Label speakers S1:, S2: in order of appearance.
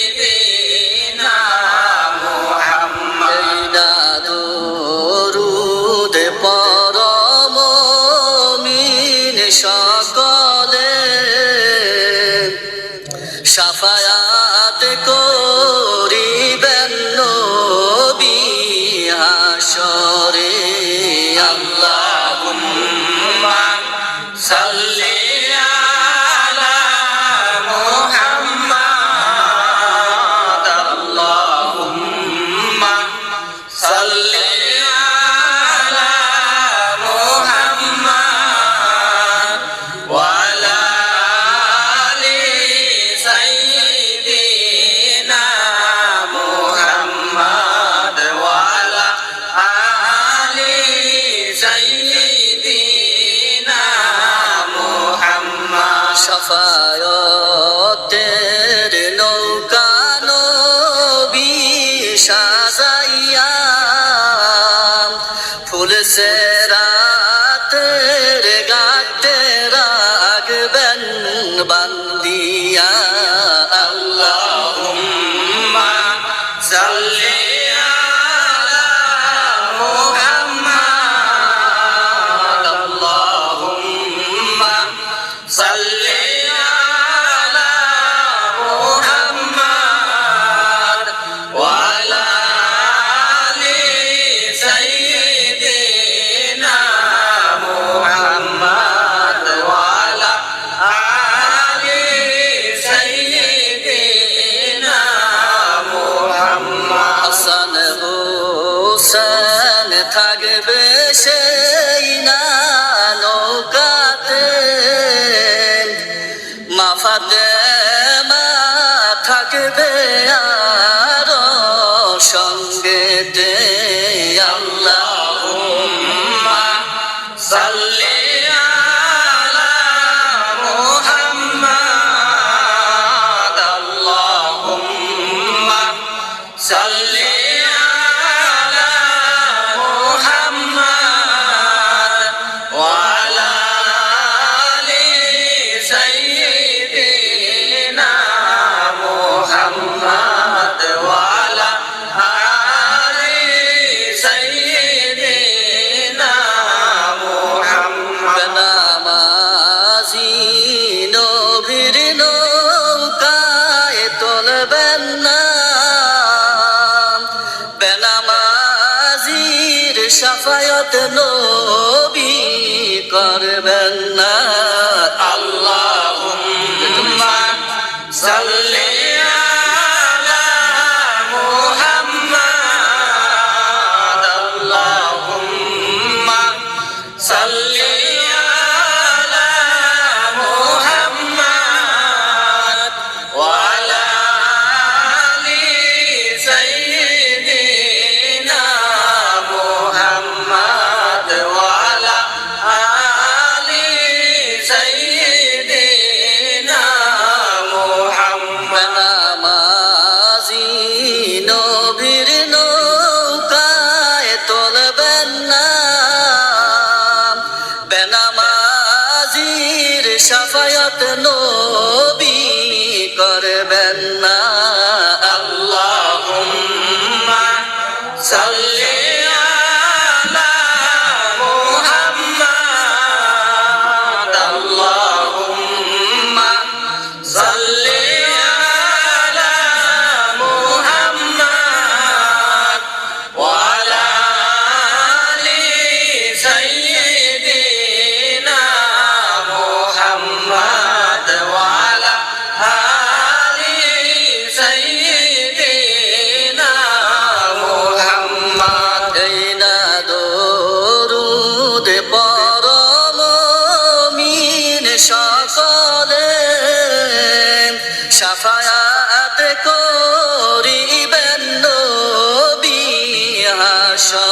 S1: সাইয়্যিদিনা মুহাম্মদ দরুদ পড়ো মুমিন সকলে শাফায়াত করিবেন নবী হাশরে আল্লাহুম্মা সাল্লি আলা মুহাম্মাদ আল্লাহুম্মা সাল্লি আলা মুহাম্মাদ ওয়া আলা আলি সাইয়্যিদিনা মুহাম্মাদ ওয়া আলা আলি সাইয়্যিদিনা মুহাম্মাদ শাফায়াতের নৌকা নবী সাজাইয়া ফুল সেরাতের গাতে রাখবেন বান্দিয়া আল্লাহুম্মা সাল্লি আলা মুহাম্মাদ আল্লাহুম্মা সাল্লি আলা মুহাম্মাদ ওয়া আলা আলি সাইয়্যিদিনা মুহাম্মাদ ওয়া আলা আলি সাইয়্যিদিনা মুহাম্মাদ হাসান হোসেন থাকবে সেই না নৌকাতে মা ফাতেমা থাকবে আরো সঙ্গেতে আল্লাহুম্মা সাল্লি আলা মুহাম্মাদ আল্লাহুম্মা সাল্লি আলা মুহাম্মাদ ওয়া আলা আলি সাইয়্যিদিনা মুহাম্মাদ ওয়া আলা আলি সাইয়্যিদিনা মুহাম্মাদ নামাজি নবীর নৌকায় তুলবেন না বেনামাজির শাফায়াত নবী করবেন না আল্লাহুম্মা সাল্লি আলা মুহাম্মাদ আল্লাহুম্মা সাল্লি আলা মুহাম্মাদ ওয়া আলা আলি সাইয়্যিদিনা মুহাম্মাদ ওয়া আলা আলি সাইয়্যিদিনা মুহাম্মাদ নামাজি নবীর নৌকায় তুলবেন না বেনামাজির শাফায়াত নবী করবেন না আল্লাহুম্মা সাল্লি আলা মুহাম্মাদ আল্লাহুম্মা সাল্লি আলা মুহাম্মাদ ওয়া আলা আলি সাইয়্যিদিনা মুহাম্মাদ ওয়া আলা আলি সাইয়্যিদিনা মুহাম্মাদ এই না দরুদ পড়ো মুমিন সকলে শাফায়াত করিবেন নবী হাশরে